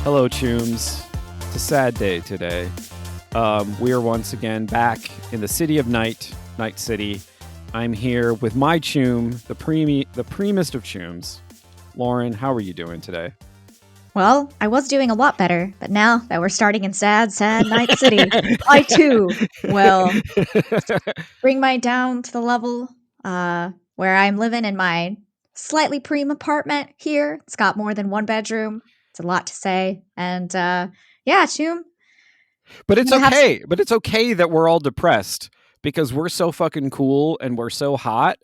Hello, Chooms. It's a sad day today. We are once again back in the city of Night City. I'm here with my Choom, the preemist of Chooms. Lauren, how are you doing today? Well, I was doing a lot better, but now that we're starting in sad Night City, I too will bring my down to the level where I'm living in my slightly preem apartment here. It's got more than one bedroom. It's a lot to say. And yeah, Choom. But it's okay. But it's okay that we're all depressed because we're so fucking cool and we're so hot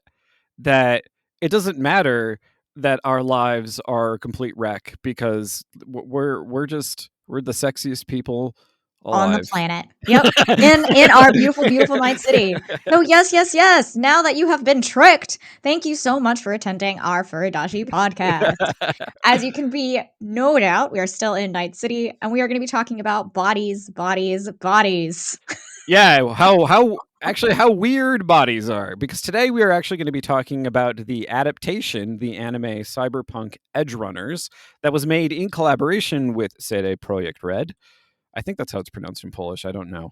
that it doesn't matter that our lives are a complete wreck because we're the sexiest people alive On the planet. Yep. in our beautiful Night City. Oh, yes. Now that you have been tricked, thank you so much for attending our Furidashi podcast. As you can be no doubt, we are still in Night City, and we are going to be talking about bodies. Yeah, how weird bodies are. Because today we are actually going to be talking about the adaptation, the anime Cyberpunk Edgerunners, that was made in collaboration with CD Projekt Red. I think that's how it's pronounced in Polish. I don't know.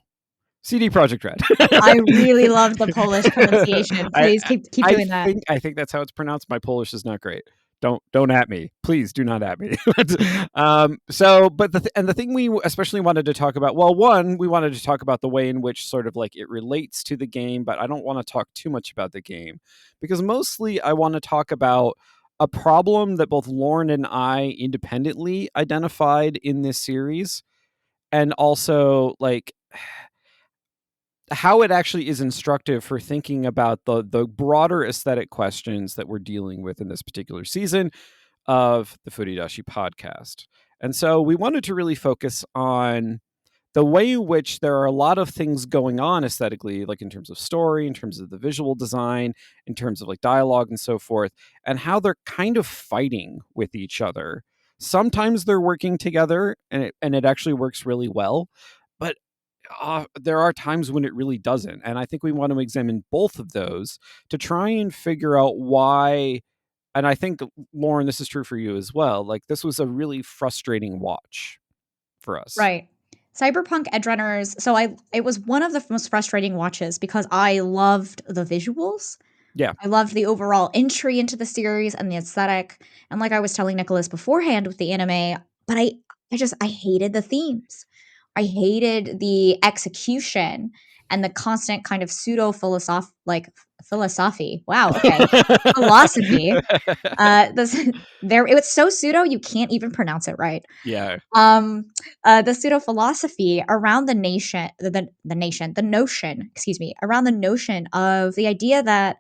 CD Projekt Red. I really love the Polish pronunciation. Please keep doing that. I think that's how it's pronounced. My Polish is not great. Don't at me. Please do not at me. But the thing we especially wanted to talk about, well, one, we wanted to talk about the way in which sort of like it relates to the game, but I don't want to talk too much about the game because mostly I want to talk about a problem that both Lauren and I independently identified in this series, and also like how it actually is instructive for thinking about the broader aesthetic questions that we're dealing with in this particular season of the Furidashi podcast. And so we wanted to really focus on the way in which there are a lot of things going on aesthetically, like in terms of story, in terms of the visual design, in terms of like dialogue and so forth, and how they're kind of fighting with each other. Sometimes they're working together and it actually works really well. But there are times when it really doesn't. And I think we want to examine both of those to try and figure out why. And I think, Lauren, this is true for you as well. Like, this was a really frustrating watch for us. Right. Cyberpunk Edgerunners. So it was one of the most frustrating watches because I loved the visuals. Yeah. I loved the overall entry into the series and the aesthetic. And like I was telling Nicholas beforehand with the anime, but I hated the themes. I hated the execution and the constant kind of pseudo philosophy. Wow. Okay. Philosophy. It was so pseudo you can't even pronounce it right. Yeah. The pseudo philosophy around the notion of the idea that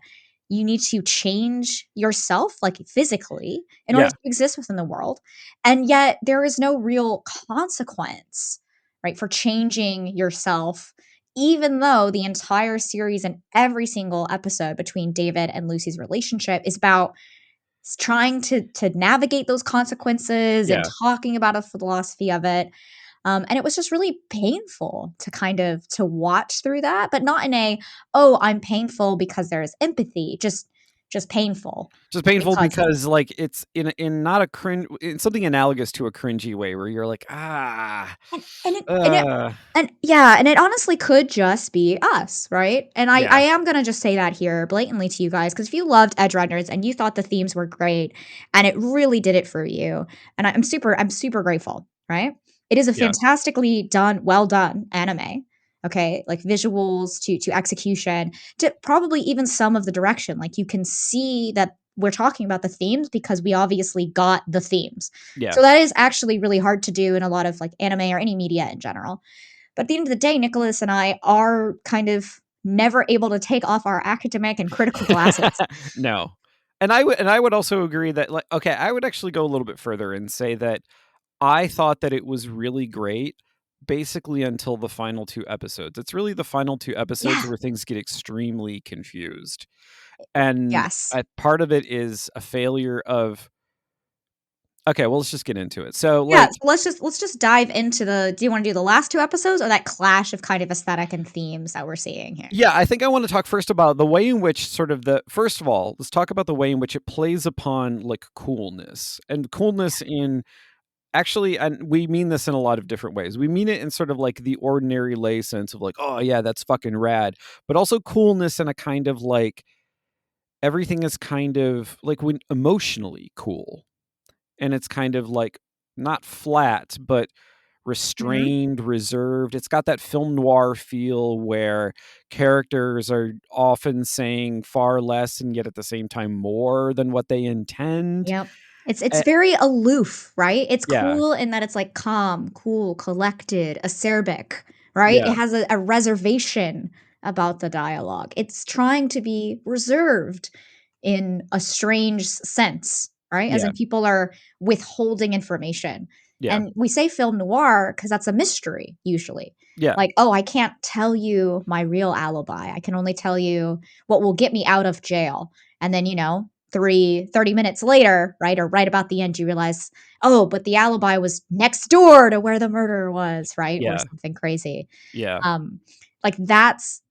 you need to change yourself, like physically, in order to exist within the world, and yet there is no real consequence, right, for changing yourself. Even though the entire series and every single episode between David and Lucy's relationship is about trying to navigate those consequences and talking about a philosophy of it. And it was just really painful to watch through that, but not in I'm painful because there's empathy, just painful. Just painful because like it's in not a cringe, in something analogous to a cringy way where you're like, and it honestly could just be us, right? And I am gonna just say that here blatantly to you guys, because if you loved Edgerunners and you thought the themes were great and it really did it for you, and I'm super grateful, right? It is a fantastically well done anime. Okay, like visuals to execution to probably even some of the direction. Like you can see that we're talking about the themes because we obviously got the themes. Yeah. So that is actually really hard to do in a lot of like anime or any media in general. But at the end of the day, Nicholas and I are kind of never able to take off our academic and critical glasses. No. And I would also agree that, like, okay, I would actually go a little bit further and say that I thought that it was really great basically until the final 2 episodes. It's really the final 2 episodes Yeah. where things get extremely confused. And Yes. part of it is a failure of, okay, well, let's just get into it. So, Yeah, like, so let's just dive into the do you wanna do the last 2 episodes or that clash of kind of aesthetic and themes that we're seeing here? yeah, I think I want to talk first about the way in which sort of the first of all, let's talk about the way in which it plays upon like coolness and coolness in actually, and we mean this in a lot of different ways. We mean it in sort of like the ordinary lay sense of like, oh yeah, that's fucking rad, but also coolness in a kind of like everything is kind of like when emotionally cool, and it's kind of like not flat, but Mhm. restrained, reserved. It's got that film noir feel where characters are often saying far less and yet at the same time more than what they intend. Yep. It's Eh, very aloof, right? It's yeah, cool in that it's, like, calm, cool, collected, acerbic, right? It yeah, has a reservation about the dialogue. It's trying to be reserved in a strange sense, right? As yeah, in people are withholding information. yeah, And we say film noir because that's a mystery usually. yeah, Like, "Oh, I can't tell you my real alibi. I can only tell you what will get me out of jail." And then, 30 minutes later, right, or right about the end, you realize, "Oh, but the alibi was next door to where the murder was," right, or yeah, something crazy. yeah. Um, like, that's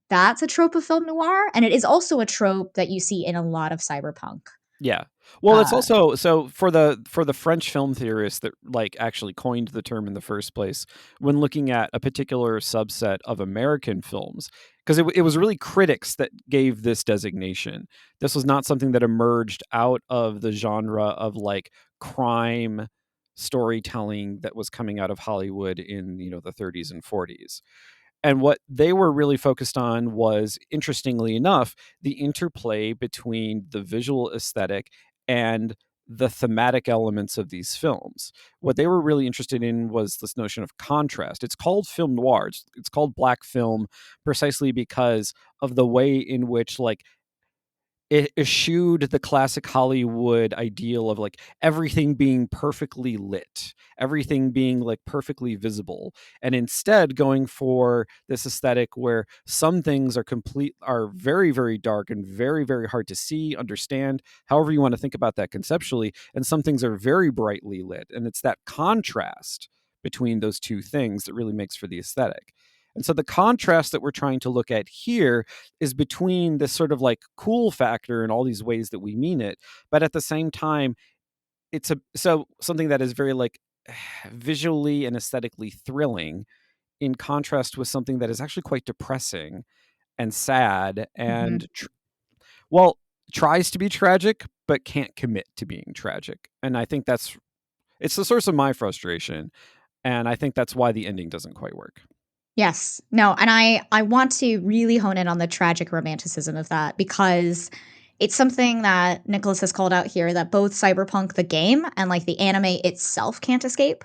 a trope of film noir, and it is also a trope that you see in a lot of cyberpunk. Yeah. Well, it's Uh, also so for the French film theorists that like actually coined the term in the first place when looking at a particular subset of American films, because it was really critics that gave this designation. This was not something that emerged out of the genre of like crime storytelling that was coming out of Hollywood in, the 30s and 40s. And what they were really focused on was, interestingly enough, the interplay between the visual aesthetic and the thematic elements of these films. What they were really interested in was this notion of contrast. It's called film noir. It's called black film precisely because of the way in which like it eschewed the classic Hollywood ideal of like everything being perfectly lit, everything being like perfectly visible, and instead going for this aesthetic where some things are very, very dark and very, very hard to see, understand, however you want to think about that conceptually, and some things are very brightly lit. And it's that contrast between those two things that really makes for the aesthetic. And so the contrast that we're trying to look at here is between this sort of like cool factor in all these ways that we mean it, but at the same time, it's a so something that is very like visually and aesthetically thrilling in contrast with something that is actually quite depressing and sad mhm. and well, tries to be tragic but can't commit to being tragic. And I think it's the source of my frustration, and I think that's why the ending doesn't quite work. Yes. No, and I want to really hone in on the tragic romanticism of that because it's something that Nicholas has called out here that both Cyberpunk the game and like the anime itself can't escape.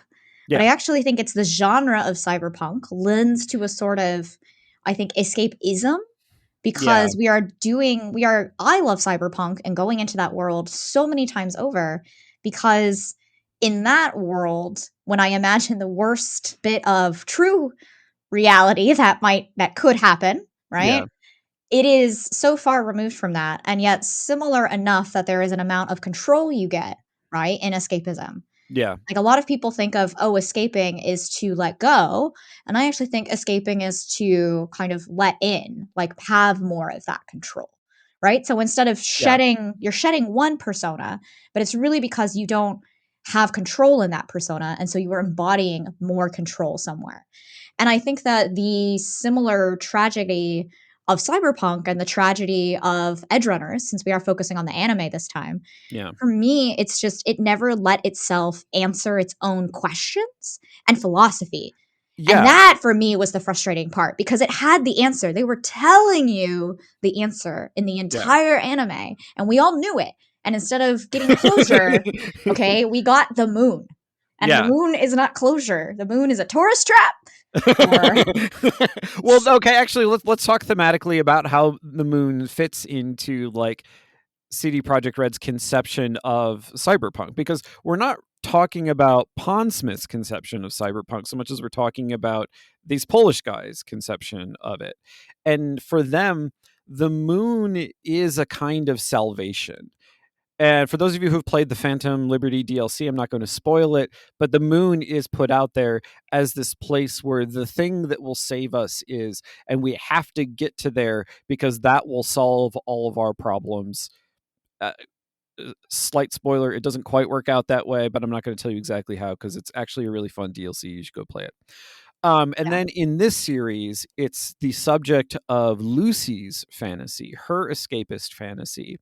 But Yeah. I actually think it's the genre of Cyberpunk lends to a sort of I think escapism Yeah. because I love Cyberpunk and going into that world so many times over because in that world when I imagine the worst bit of true reality that could happen, Yeah. right? It is so far removed from that, and yet similar enough that there is an amount of control you get, right, in escapism. Yeah. Like a lot of people think of, oh, escaping is to let go. And I actually think escaping is to kind of let in, like have more of that control. Right. So instead of Yeah. you're shedding one persona, but it's really because you don't have control in that persona. And so you are embodying more control somewhere. And I think that the similar tragedy of Cyberpunk and the tragedy of Edgerunners, since we are focusing on the anime this time, Yeah. for me, it's just it never let itself answer its own questions and philosophy. And Yeah. that for me was the frustrating part because it had the answer. They were telling you the answer in the Yeah. entire anime, and we all knew it. And instead of getting closure, okay, we got the moon. And the Yeah. moon is not closure. The moon is a tourist trap. Or Well, okay, actually, let's talk thematically about how the moon fits into like CD Projekt Red's conception of cyberpunk, because we're not talking about Pondsmith's conception of cyberpunk so much as we're talking about these Polish guys' conception of it. And for them, the moon is a kind of salvation. And for those of you who've played the Phantom Liberty DLC, I'm not going to spoil it, but the moon is put out there as this place where the thing that will save us is, and we have to get to there because that will solve all of our problems. Uh, Slight spoiler, it doesn't quite work out that way, but I'm not going to tell you exactly how because it's actually a really fun DLC. You should go play it. And yeah. then in this series, it's the subject of Lucy's fantasy, her escapist fantasy,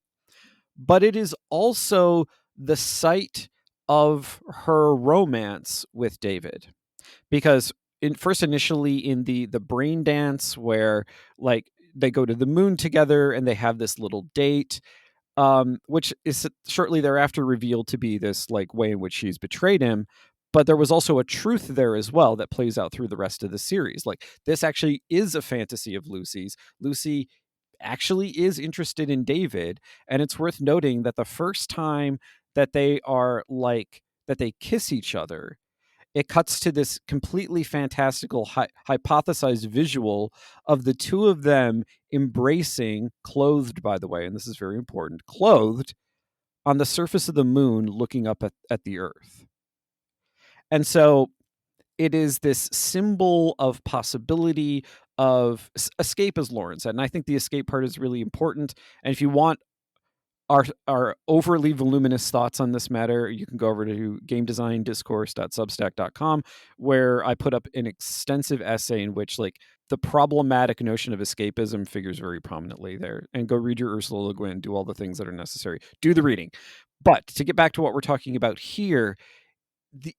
but it is also the site of her romance with David. Because initially in the brain dance where like they go to the moon together and they have this little date, which is shortly thereafter revealed to be this like way in which she's betrayed him. But there was also a truth there as well that plays out through the rest of the series. Like this actually is a fantasy of Lucy's. Lucy actually is interested in David, and it's worth noting that the first time that they kiss each other, it cuts to this completely fantastical hypothesized visual of the two of them embracing, clothed, by the way, and this is very important, clothed on the surface of the moon looking up at the earth. And so it is this symbol of possibility of escape, as Lauren said. And I think the escape part is really important. And if you want our overly voluminous thoughts on this matter, you can go over to gamedesigndiscourse.substack.com, where I put up an extensive essay in which like the problematic notion of escapism figures very prominently there. And go read your Ursula Le Guin, do all the things that are necessary. Do the reading. But to get back to what we're talking about here,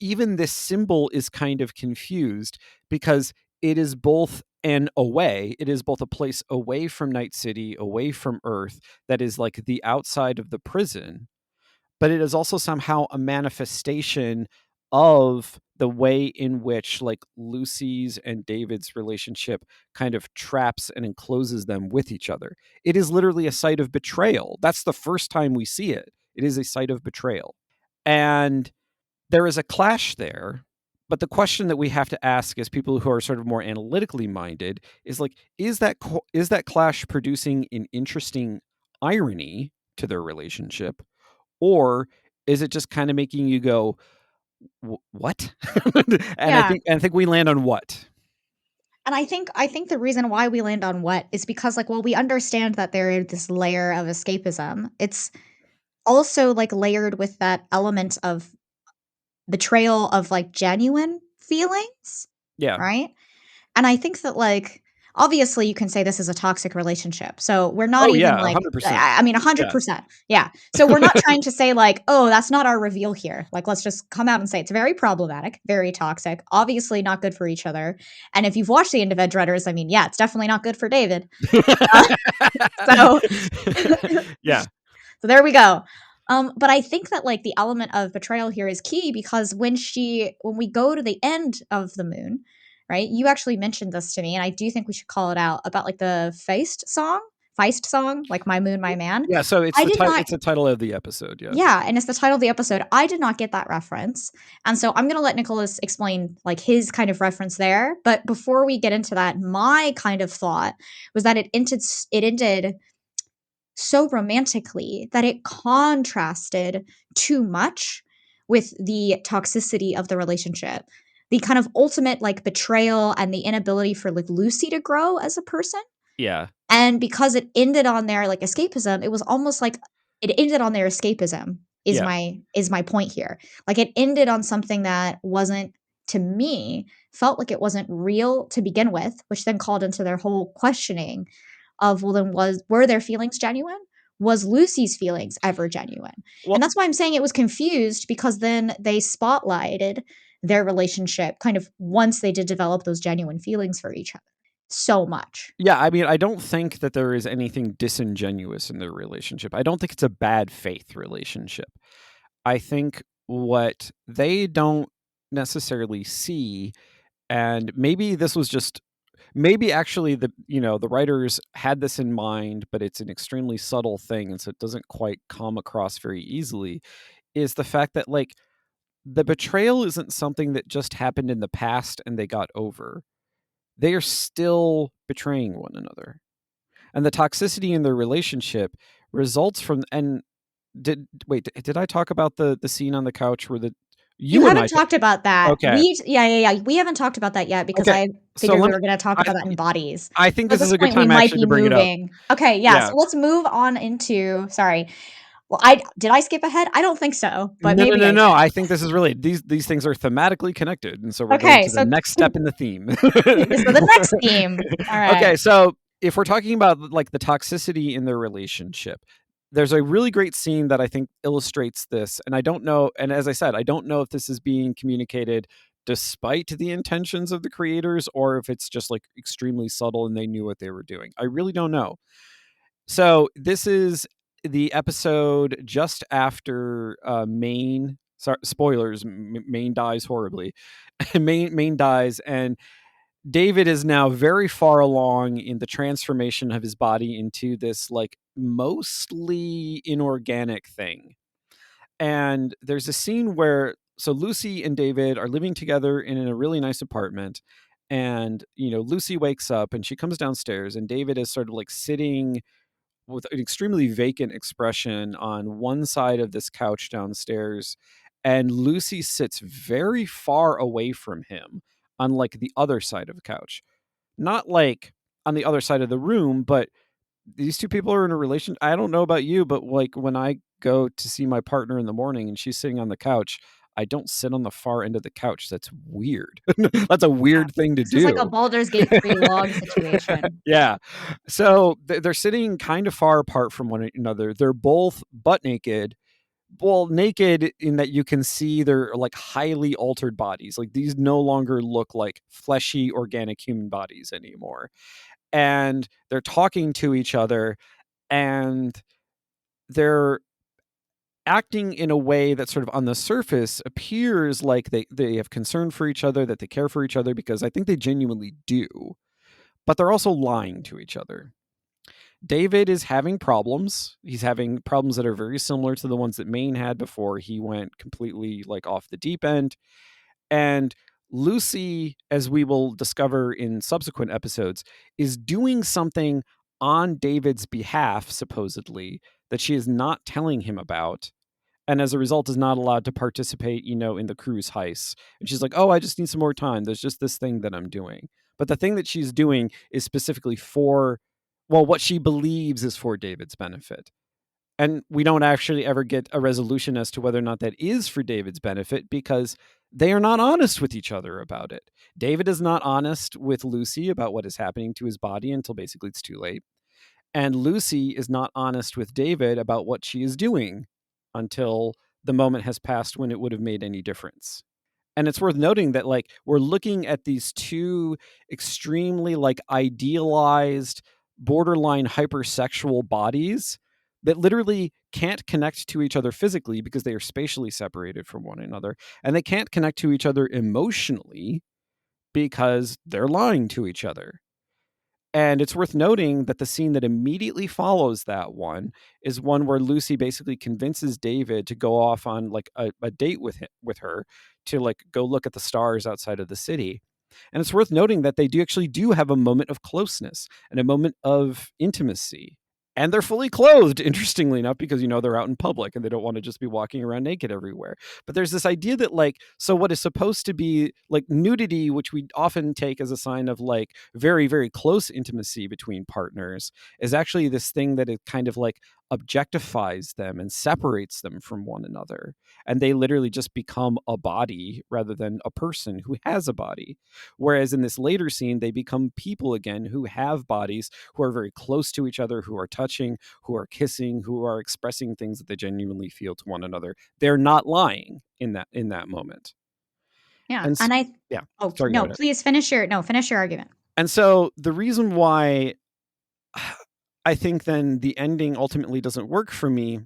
even this symbol is kind of confused because it is both it is both a place away from Night City, away from Earth, that is like the outside of the prison, but it is also somehow a manifestation of the way in which like Lucy's and David's relationship kind of traps and encloses them with each other. It is literally a site of betrayal. That's the first time we see it. It is a site of betrayal. And there is a clash there, but the question that we have to ask as people who are sort of more analytically minded is like, is that clash producing an interesting irony to their relationship, or is it just kind of making you go, what? And Yeah. I think we land on what. And I think the reason why we land on what is because like, well, we understand that there is this layer of escapism. It's also like layered with that element of betrayal of like genuine feelings, Yeah. right? And I think that like obviously you can say this is a toxic relationship. So we're not Oh even yeah, like 100%. I mean Yeah. 100%. Yeah. So we're not trying to say like, "Oh, that's not our reveal here." Like let's just come out and say it's very problematic, very toxic, obviously not good for each other. And if you've watched the end of Edgerunners, I mean, yeah, it's definitely not good for David. Uh, so Yeah. So there we go. But I think that like the element of betrayal here is key because when we go to the end of the moon, right? You actually mentioned this to me, and I do think we should call it out about like the Feist song, like "My Moon, My Man." Yeah, so I did not. it's the title of the episode, yeah. Yeah, and it's the title of the episode. I did not get that reference, and so I'm gonna let Nicholas explain like his kind of reference there. But before we get into that, my kind of thought was that it ended so romantically that it contrasted too much with the toxicity of the relationship. The kind of ultimate like betrayal and the inability for like Lucy to grow as a person. Yeah. And because it ended on their like escapism, it was almost like it ended on their escapism Yeah. is my point here. Like it ended on something that wasn't to me felt like it wasn't real to begin with, which then called into their whole questioning of well then were their feelings genuine? Was Lucy's feelings ever genuine? Well, And that's why I'm saying it was confused because then they spotlighted their relationship kind of once they did develop those genuine feelings for each other. so much. Yeah, I mean, I don't think that there is anything disingenuous in their relationship. I don't think it's a bad faith relationship. I think what they don't necessarily see, and maybe this was just maybe actually the writers had this in mind, but it's an extremely subtle thing, and so it doesn't quite come across very easily, is the fact that like the betrayal isn't something that just happened in the past and they got over. They are still betraying one another. And the toxicity in their relationship results from and did I talk about the scene on the couch where the You you and I haven't talked about that. okay. Yeah. We haven't talked about that yet because Okay. I So figured we let me were gonna talk I about that in bodies. I think So at this this is a good point, we time might actually be to bring it up. moving. Okay, yeah, Yeah. so let's move on into sorry. Well, I did I skip ahead? I don't think so, but No, no, maybe no, I no. did. I think this is really these things are thematically connected, and so we're going Okay, to the so next step in the theme. so the next theme. Alright. Okay, so if we're talking about like the toxicity in their relationship, there's a really great scene that I think illustrates this. And I don't know, and as I said, I don't know if this is being communicated despite the intentions of the creators or if it's just like extremely subtle and they knew what they were doing. I really don't know. So this is the episode just after Maine. Sorry, spoilers. Maine dies horribly. Maine dies, and David is now very far along in the transformation of his body into this like mostly inorganic thing. And there's a scene where so Lucy and David are living together in a really nice apartment. And, Lucy wakes up and she comes downstairs, and David is sort of like sitting with an extremely vacant expression on one side of this couch downstairs. And Lucy sits very far away from him on like the other side of the couch. Not like on the other side of the room, but these two people are in a relation. I don't know about you, but like when I go to see my partner in the morning and she's sitting on the couch, I don't sit on the far end of the couch. That's weird. That's a Yeah. weird thing to This is like a do. Baldur's Gate 3 log situation. Yeah. So they're sitting kind of far apart from one another. They're both butt naked. Well, naked in that you can see their like highly altered bodies. Like these no longer look like fleshy, organic human bodies anymore. And they're talking to each other, and they're acting in a way that sort of on the surface appears like they have concern for each other, that they care for each other, because I think they genuinely do. But they're also lying to each other. David is having problems. He's having problems that are very similar to the ones that Maine had before he went completely like off the deep end. And Lucy, as we will discover in subsequent episodes, is doing something on David's behalf, supposedly, that she is not telling him about. And as a result, is not allowed to participate, in the cruise heist. And she's like, oh, I just need some more time. There's just this thing that I'm doing. But the thing that she's doing is specifically for, well, what she believes is for David's benefit. And we don't actually ever get a resolution as to whether or not that is for David's benefit, because they are not honest with each other about it. David is not honest with Lucy about what is happening to his body until basically it's too late. And Lucy is not honest with David about what she is doing until the moment has passed when it would have made any difference. And it's worth noting that like we're looking at these two extremely like idealized, borderline hypersexual bodies that literally can't connect to each other physically because they are spatially separated from one another, and they can't connect to each other emotionally because they're lying to each other. And it's worth noting that the scene that immediately follows that one is one where Lucy basically convinces David to go off on like a date with her to like go look at the stars outside of the city. And it's worth noting that they do have a moment of closeness and a moment of intimacy. And they're fully clothed, interestingly enough, because they're out in public and they don't want to just be walking around naked everywhere. But there's this idea that like, so what is supposed to be like nudity, which we often take as a sign of like very, very close intimacy between partners, is actually this thing that it kind of like objectifies them and separates them from one another. And they literally just become a body rather than a person who has a body. Whereas in this later scene, they become people again who have bodies, who are very close to each other, who are touching, who are kissing, who are expressing things that they genuinely feel to one another. They're not lying Yeah, and and I yeah, oh, sorry, go no, ahead. please finish your argument. And so the reason why I think then the ending ultimately doesn't work for me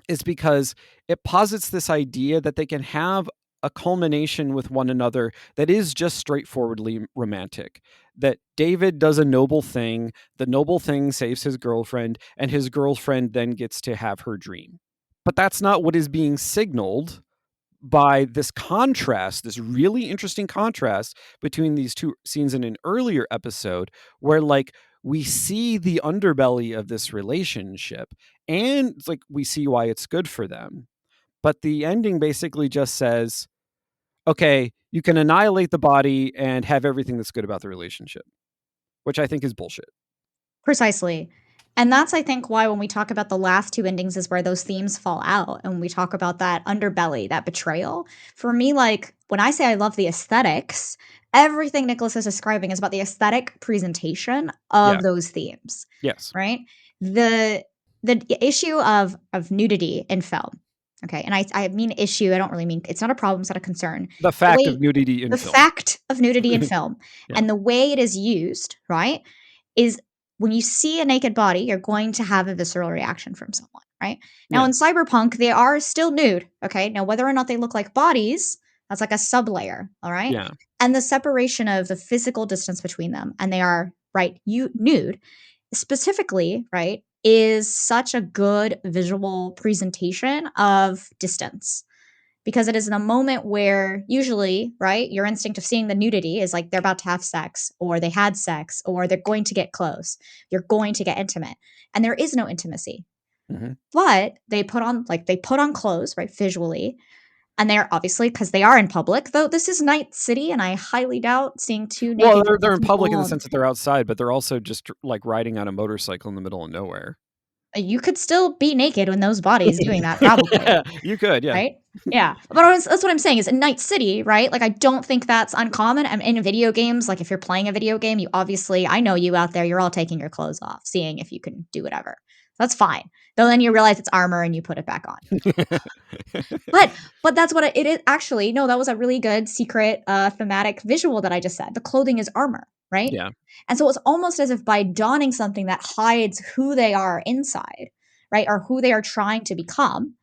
is because it posits this idea that they can have a culmination with one another that is just straightforwardly romantic. That David does a noble thing, the noble thing saves his girlfriend, and his girlfriend then gets to have her dream. But that's not what is being signaled by this contrast, this really interesting contrast between these two scenes in an earlier episode where like we see the underbelly of this relationship and it's like we see why it's good for them. But the ending basically just says, okay, you can annihilate the body and have everything that's good about the relationship, which I think is bullshit. Precisely. And that's, I think, why when we talk about the last two endings is where those themes fall out. And when we talk about that underbelly, that betrayal, for me, like when I say I love the aesthetics, everything Nicholas is describing is about the aesthetic presentation Yeah. of those themes, Yes. right? The the issue of nudity in film. Okay. And I mean issue, I don't really mean it's not a problem, it's not a concern. The The fact of way nudity in the film. fact of nudity in film Yeah. and the way it is used, right? Is when you see a naked body, you're going to have a visceral reaction from someone, right? Now, Yeah. in Cyberpunk, they are still nude, okay? Now, whether or not they look like bodies, that's like a sublayer, all right? Yeah. And the separation of the physical distance between them, and they are, right, you nude, specifically, right, is such a good visual presentation of distance because it is in a moment where usually, right, your instinct of seeing the nudity is like they're about to have sex or they had sex or they're going to get close. You're going to get intimate. And there is no intimacy. Mm-hmm. But they put on clothes, right, visually. And they're obviously because they are in public, though this is Night City, and I highly doubt seeing two Well, naked they're in public in the people. sense that they're outside, but they're also just like riding on a motorcycle in the middle of nowhere. You could still be naked when those bodies doing that, probably. You could, yeah. Right? Yeah. But that's what I'm saying is in Night City, right? Like, I don't think that's uncommon. In video games, like, if you're playing a video game, you obviously, I know you out there, you're all taking your clothes off, seeing if you can do whatever. That's fine. Though then you realize it's armor and you put it back on. But that's what it is. Actually, no, that was a really good secret thematic visual that I just said. The clothing is armor, right? Yeah. And so it's almost as if by donning something that hides who they are inside, right? Or who they are trying to become,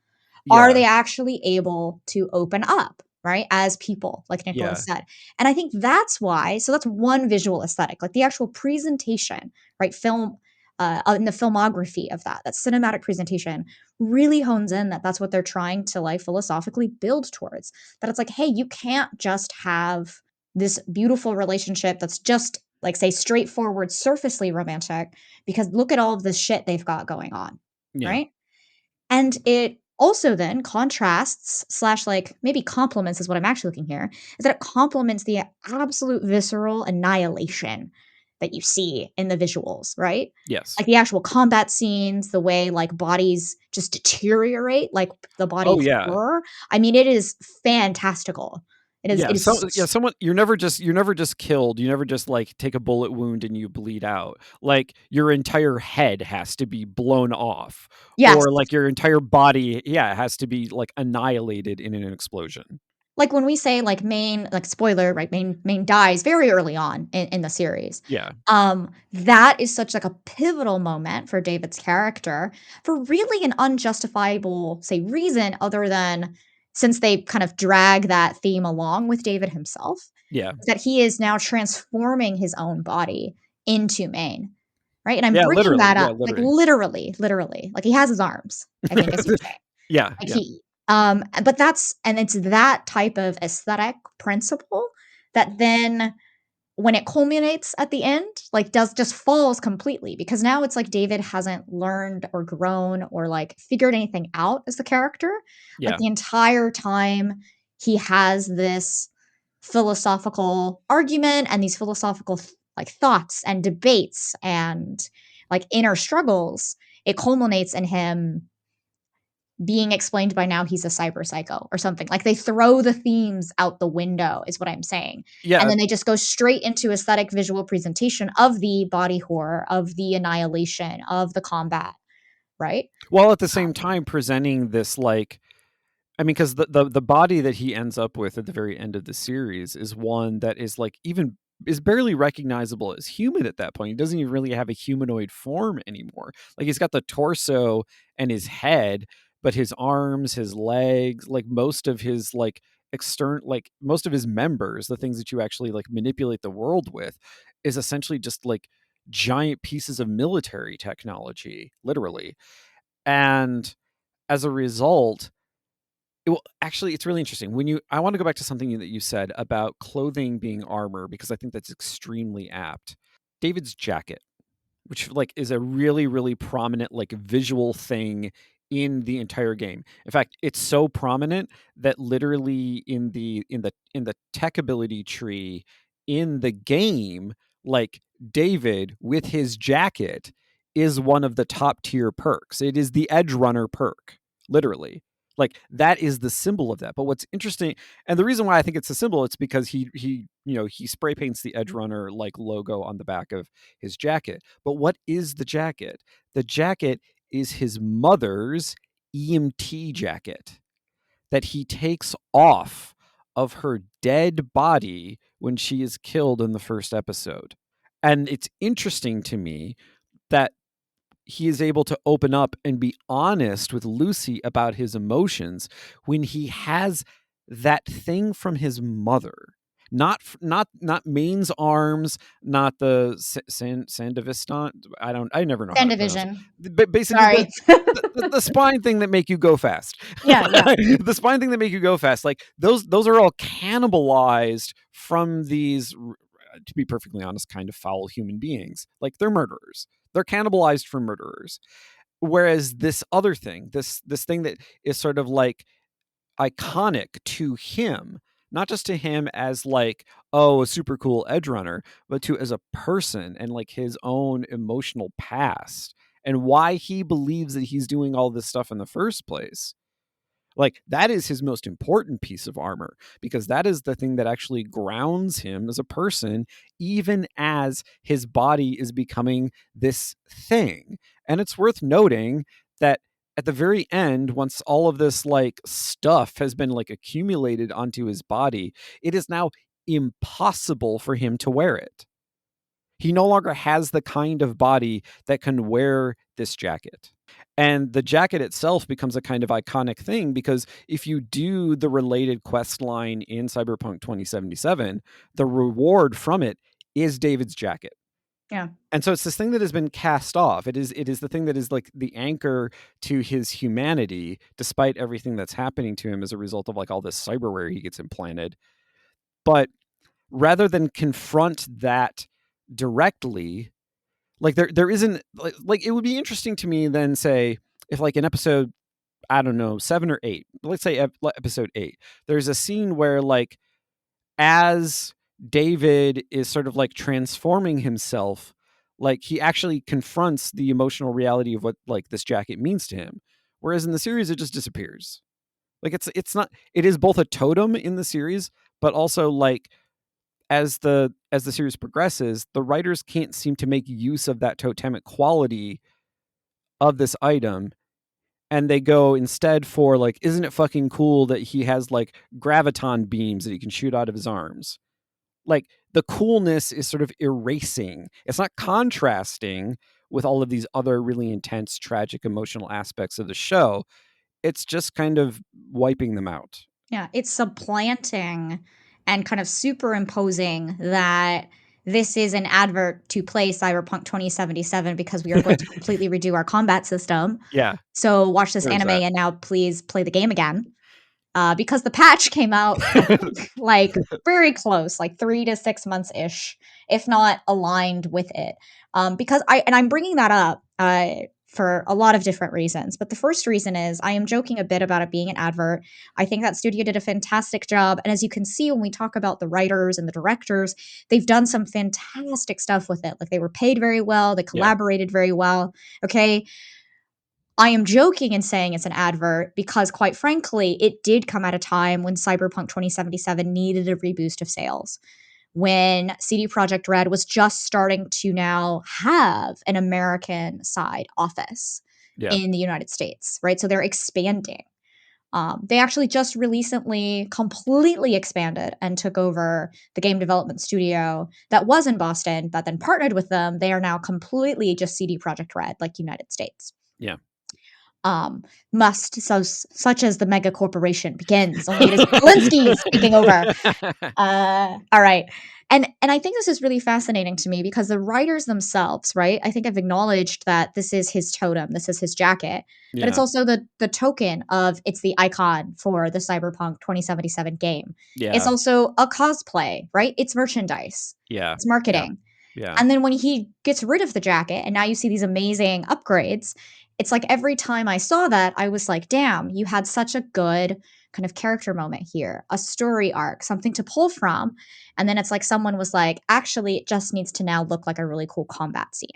are Yeah. they actually able to open up, right? As people, like Yeah. Nicholas said. And I think that's why, so that's one visual aesthetic, like the actual presentation, right? Film, in the filmography of that cinematic presentation really hones in that that's what they're trying to like philosophically build towards. That it's like, hey, you can't just have this beautiful relationship that's just like say straightforward surfacely romantic because look at all of this shit they've got going on, Yeah. right? And it also then contrasts slash like maybe complements is what I'm actually looking here, is that it complements the absolute visceral annihilation that you see in the visuals, right? Yes. Like the actual combat scenes, the way like bodies just deteriorate, like the body Oh, yeah. horror. I mean, it is fantastical. Yeah, It so yeah, is someone you're never just killed, you never just, like, take a bullet wound and you bleed out. Like, your entire head has to be blown off, yes. or, like, your entire body, yeah, has to be, like, annihilated in an explosion. Like when we say like main like spoiler, right? Main dies very early on in the series. Yeah. That is such like a pivotal moment for David's character for really an unjustifiable, say, reason other than since they kind of drag that theme along with David himself, Yeah. that he is now transforming his own body into Maine. Right. And I'm Yeah, bringing literally, that yeah, up like literally. literally, like he has his arms, I think is what I'm saying. Yeah, Like yeah, but that's and it's that type of aesthetic principle that then when it culminates at the end, like does just falls completely because now it's like David hasn't learned or grown or like figured anything out as the character. Like yeah. the entire time he has this philosophical argument and these philosophical like thoughts and debates and like inner struggles. It culminates in him being explained by now he's a cyber psycho or something. Like they throw the themes out the window, is what I'm saying. And Yeah, then they just go straight into aesthetic visual presentation of the body horror, of the annihilation, of the combat, right? while at the same time presenting this, like I mean, because the body that he ends up with at the very end of the series is one that is, like, even is barely recognizable as human at that point. He doesn't even really have a humanoid form anymore. Like he's got the torso and his head, but his arms, his legs, like most of his like like most of his members, the things that you actually like manipulate the world with, is essentially just like giant pieces of military technology, literally. And as a result, well, actually, it's really interesting. I want to go back to something that you said about clothing being armor, because I think that's extremely apt. David's jacket, which like is a really, really prominent like visual thing in the entire game. In fact, it's so prominent that literally in the tech ability tree in the game, like David with his jacket is one of the top tier perks. It is the Edgerunner perk, literally. Like that is the symbol of that. But what's interesting, and the reason why I think it's a symbol, it's because he spray paints the Edgerunner like logo on the back of his jacket. But what is the jacket? The jacket is his mother's EMT jacket that he takes off of her dead body when she is killed in the first episode. And it's interesting to me that he is able to open up and be honest with Lucy about his emotions when he has that thing from his mother. Not Maine's arms, not the Sandevistan. I never know how Fan to pronounce it. division. But basically, Sorry. the spine thing that make you go fast. Yeah, yeah. The spine thing that make you go fast. Like those are all cannibalized from these, to be perfectly honest, kind of foul human beings. Like they're murderers. They're cannibalized from murderers. Whereas this other thing, this thing that is sort of like iconic to him, not just to him as like, oh, a super cool edge runner, but to as a person and like his own emotional past and why he believes that he's doing all this stuff in the first place. Like that is his most important piece of armor, because that is the thing that actually grounds him as a person, even as his body is becoming this thing. And it's worth noting that at the very end, once all of this like stuff has been like accumulated onto his body, it is now impossible for him to wear it. He no longer has the kind of body that can wear this jacket. And the jacket itself becomes a kind of iconic thing, because if you do the related quest line in Cyberpunk 2077, the reward from it is David's jacket. Yeah. And so it's this thing that has been cast off. It is the thing that is like the anchor to his humanity, despite everything that's happening to him as a result of like all this cyberware he gets implanted. But rather than confront that directly, like there isn't like it would be interesting to me then, say, if like in episode, I don't know, 7 or 8, let's say episode 8, there's a scene where like as David is sort of like transforming himself, like he actually confronts the emotional reality of what like this jacket means to him, whereas in the series it just disappears. Like it's not, it is both a totem in the series, but also like as the series progresses, the writers can't seem to make use of that totemic quality of this item, and they go instead for like, isn't it fucking cool that he has like graviton beams that he can shoot out of his arms? Like the coolness is sort of erasing. It's not contrasting with all of these other really intense, tragic, emotional aspects of the show. It's just kind of wiping them out. Yeah, it's supplanting and kind of superimposing that this is an advert to play Cyberpunk 2077 because we are going to completely redo our combat system. Yeah, So watch this there's anime that. and now please play the game again. Because the patch came out like very close, like 3 to 6 months ish, if not aligned with it. Because I'm bringing that up for a lot of different reasons. But the first reason is I am joking a bit about it being an advert. I think that studio did a fantastic job. And as you can see, when we talk about the writers and the directors, they've done some fantastic stuff with it. Like they were paid very well, they Yeah, collaborated very well. Okay. I am joking in saying it's an advert because, quite frankly, it did come at a time when Cyberpunk 2077 needed a reboost of sales. When CD Projekt Red was just starting to now have an American side office yeah, in the United States, right? So they're expanding. They actually just recently completely expanded and took over the game development studio that was in Boston, but then partnered with them. They are now completely just CD Projekt Red, like United States. Yeah. Such as the mega corporation begins, only it is Zelensky's taking over. All right. And I think this is really fascinating to me because the writers themselves, right? I think I've acknowledged that this is his totem, this is his jacket, but it's Yeah. also the token of it's the icon for the Cyberpunk 2077 game. It's Yeah. also a cosplay, right? It's merchandise. Yeah. It's Yeah. marketing. Yeah. And then when he gets rid of the jacket and now you see these amazing upgrades, it's like every time I saw that, I was like, damn, you had such a good kind of character moment here, a story arc, something to pull from. And then it's like someone was like, actually, it just needs to now look like a really cool combat scene.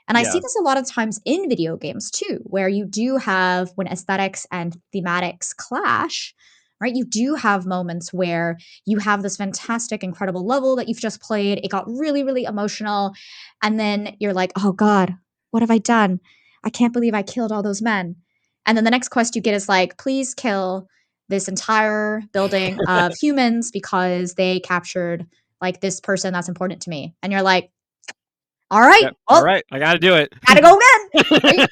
And I see Yeah. this a lot of times in video games too, where you do have when aesthetics and thematics clash, right? You do have moments where you have this fantastic, incredible level that you've just played. It got really, really emotional. And then you're like, oh God, what have I done? I can't believe I killed all those men. And then the next quest you get is like, please kill this entire building of humans because they captured like this person that's important to me. And you're like, all right, Yep. All well, right. I got to do it. gotta go again, right?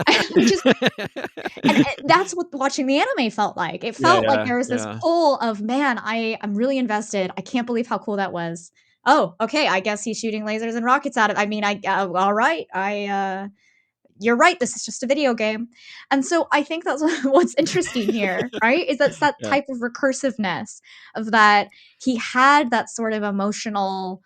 I'm just and that's what watching the anime felt like. It Yeah. felt like Yeah. there was this Yeah. pull of, man, I'm really invested. I can't believe how cool that was. Oh, okay. I guess he's shooting lasers and rockets out of. I mean, all right. You're right. This is just a video game, and so I think that's what's interesting here, right? Is that's that Yeah. type of recursiveness of that he had that sort of emotional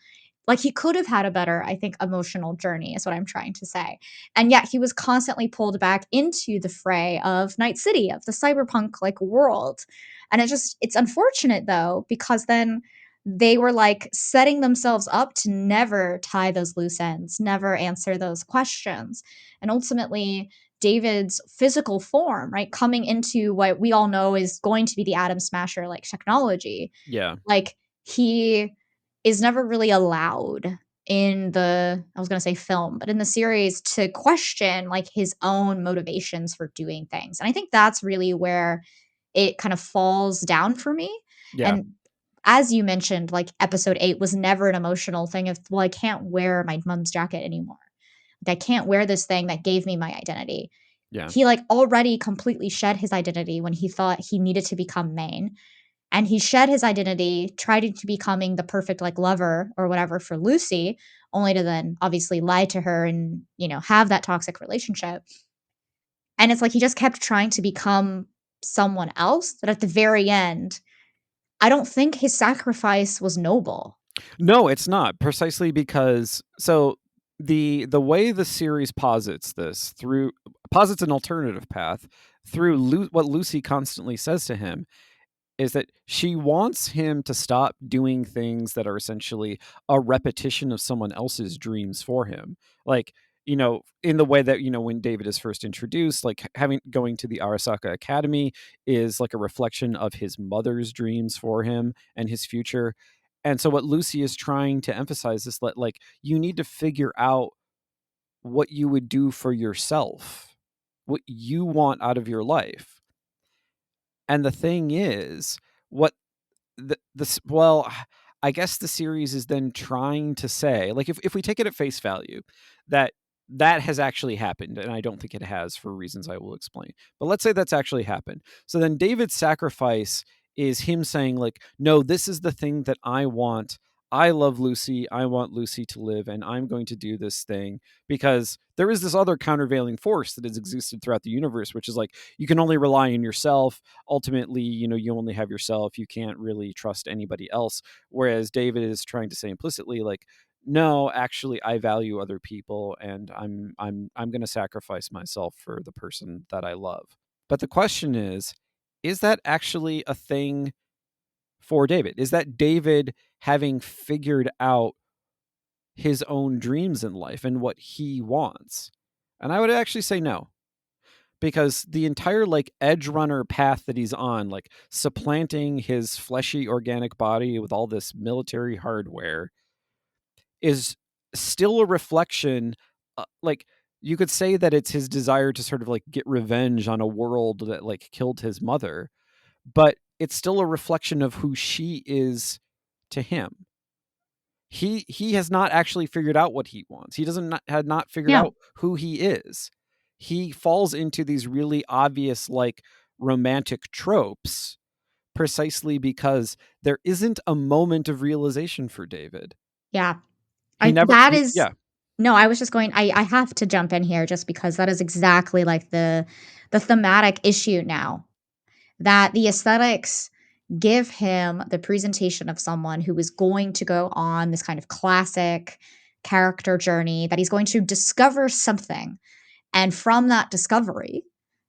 like he could have had a better, I think, emotional journey, is what I'm trying to say. And yet he was constantly pulled back into the fray of Night City, of the cyberpunk like world. And it's unfortunate though, because then they were like setting themselves up to never tie those loose ends, never answer those questions. And ultimately, David's physical form, right, coming into what we all know is going to be the Atom Smasher like technology, Yeah. like he is never really allowed in the I was going to say film, but in the series to question like his own motivations for doing things. And I think that's really where it kind of falls down for me. Yeah. And as you mentioned, like episode 8 was never an emotional thing of, well, I can't wear my mom's jacket anymore. Like, I can't wear this thing that gave me my identity. Yeah. He like already completely shed his identity when he thought he needed to become main, and he shed his identity, tried to becoming the perfect like lover or whatever for Lucy, only to then obviously lie to her and, have that toxic relationship. And it's like he just kept trying to become someone else that at the very end, I don't think his sacrifice was noble. No, it's not. Precisely because the way the series posits this through posits an alternative path through what Lucy constantly says to him is that she wants him to stop doing things that are essentially a repetition of someone else's dreams for him. Like, in the way that, when David is first introduced, like having going to the Arasaka Academy is like a reflection of his mother's dreams for him and his future. And so what Lucy is trying to emphasize is that like you need to figure out what you would do for yourself, what you want out of your life. And the thing is, what well, I guess the series is then trying to say, like, if we take it at face value, that that has actually happened, and I don't think it has for reasons I will explain. But let's say that's actually happened. So then David's sacrifice is him saying, like, no, this is the thing that I want. I love Lucy. I want Lucy to live, and I'm going to do this thing because there is this other countervailing force that has existed throughout the universe, which is like you can only rely on yourself. Ultimately, you only have yourself. You can't really trust anybody else. Whereas David is trying to say implicitly, like, no, actually, I value other people, and I'm going to sacrifice myself for the person that I love. But the question is that actually a thing for David? Is that David having figured out his own dreams in life and what he wants? And I would actually say no, because the entire like edge runner path that he's on, like supplanting his fleshy organic body with all this military hardware, is still a reflection. Like you could say that it's his desire to sort of like get revenge on a world that like killed his mother, but it's still a reflection of who she is to him. He has not actually figured out what he wants. He doesn't not, had not figured Yeah. out who he is. He falls into these really obvious like romantic tropes precisely because there isn't a moment of realization for David. Yeah. He never That is yeah. no, I was just going I have to jump in here just because that is exactly like the thematic issue now, that the aesthetics give him the presentation of someone who is going to go on this kind of classic character journey, that he's going to discover something. And from that discovery,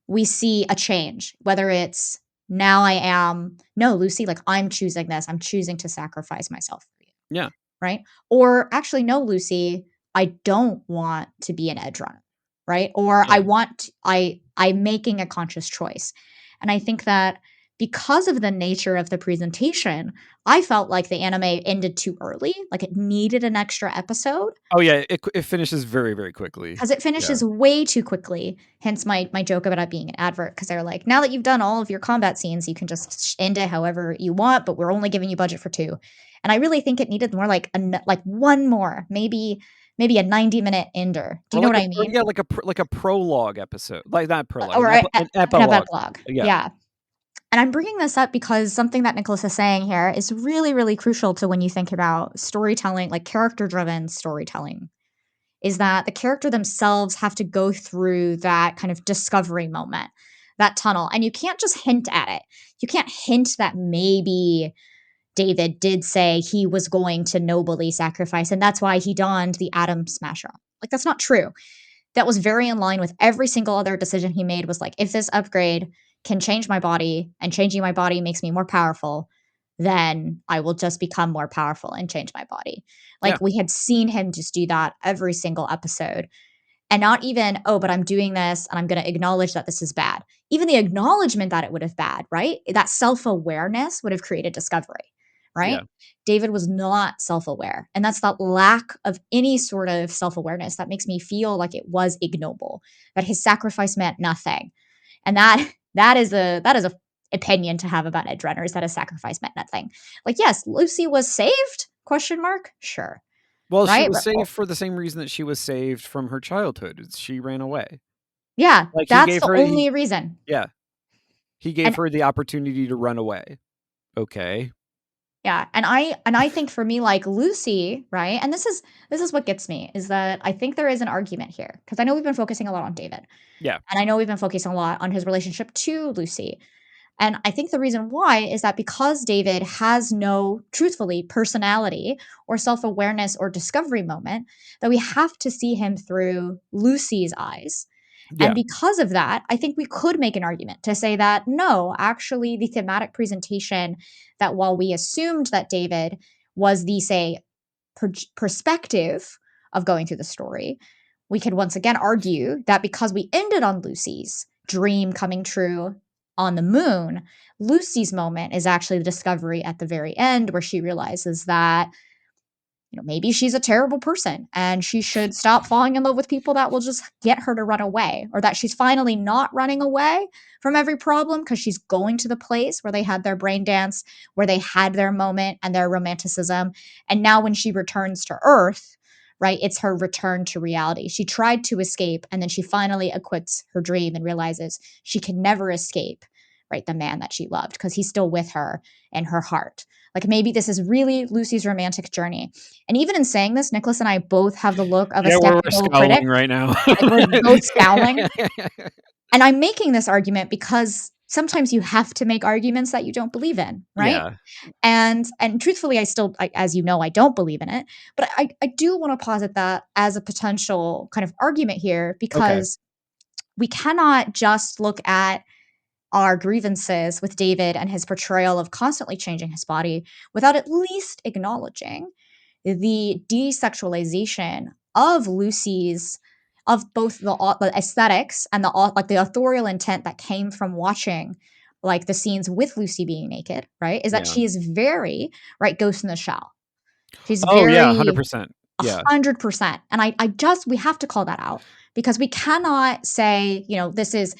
we see a change, whether it's now I am, no, Lucy, like I'm choosing this. I'm choosing to sacrifice myself for you, Yeah. right? Or actually, no, Lucy, I don't want to be an edge runner, right? Or Yeah. I'm making a conscious choice. And I think that because of the nature of the presentation, I felt like the anime ended too early, like it needed an extra episode Oh yeah, it finishes very very quickly. because it Yeah. finishes way too quickly. Hence my joke about it being an advert, because they're like, now that you've done all of your combat scenes, you can just end it however you want, but we're only giving you budget for two. And I really think it needed more like like one more, maybe a 90-minute ender. Do Or you know like what a I or mean? yeah, like a prologue episode. Like not prologue, Or an an epilogue. epilogue. Yeah. Yeah. And I'm bringing this up because something that Nicholas is saying here is really, really crucial to when you think about storytelling, like character driven storytelling, is that the character themselves have to go through that kind of discovery moment, that tunnel. And you can't just hint at it. You can't hint that maybe David did say he was going to nobly sacrifice, and that's why he donned the Atom Smasher. Like, that's not true. That was very in line with every single other decision he made, was like, if this upgrade can change my body and changing my body makes me more powerful, then I will just become more powerful and change my body. Yeah. Like, we had seen him just do that every single episode. And not even, oh, but I'm doing this and I'm going to acknowledge that this is bad. Even the acknowledgement that it would have bad, right? That self awareness would have created discovery, right? Yeah. David was not self aware. And that's that lack of any sort of self awareness that makes me feel like it was ignoble, that his sacrifice meant nothing. And that is a opinion to have about Edgerunners, that a sacrifice meant nothing. Like, yes, Lucy was saved? Question mark? Sure. Well, she Right? was saved for the same reason that she was saved from her childhood. She ran away. Yeah, Like that's the only reason. yeah, he gave And her the opportunity to run away. Okay. yeah, and I think for me, like Lucy, right? And this is what gets me, is that I think there is an argument here, because I know we've been focusing a lot on David, Yeah. and I know we've been focusing a lot on his relationship to Lucy. And I think the reason why is that because David has no, truthfully, personality or self awareness or discovery moment, that we have to see him through Lucy's eyes. And Yeah. because of that, I think we could make an argument to say that no, actually, the thematic presentation, that while we assumed that David was the, say, perspective of going through the story, we could once again argue that because we ended on Lucy's dream coming true on the moon, Lucy's moment is actually the discovery at the very end, where she realizes that, maybe she's a terrible person and she should stop falling in love with people that will just get her to run away, or that she's finally not running away from every problem because she's going to the place where they had their brain dance, where they had their moment and their romanticism. And now when she returns to Earth, right, it's her return to reality. She tried to escape and then she finally acquits her dream and realizes she can never escape, right, the man that she loved, because he's still with her in her heart. Like, maybe this is really Lucy's romantic journey. And even in saying this, Nicholas and I both have the look of a Yeah, we're skeptical critic. scowling right now. Like, we're both scowling. And I'm making this argument because sometimes you have to make arguments that you don't believe in, right? Yeah. And truthfully, as you know, I don't believe in it. But I do want to posit that as a potential kind of argument here, Okay. because we cannot just look at our grievances with David and his portrayal of constantly changing his body without at least acknowledging the desexualization of Lucy's, of both the aesthetics and the authorial intent that came from watching like the scenes with Lucy being naked, right? Is that Yeah. she is very, right, Ghost in the Shell. She's Oh yeah, very, 100%. Yeah. 100%. And we have to call that out because we cannot say, this is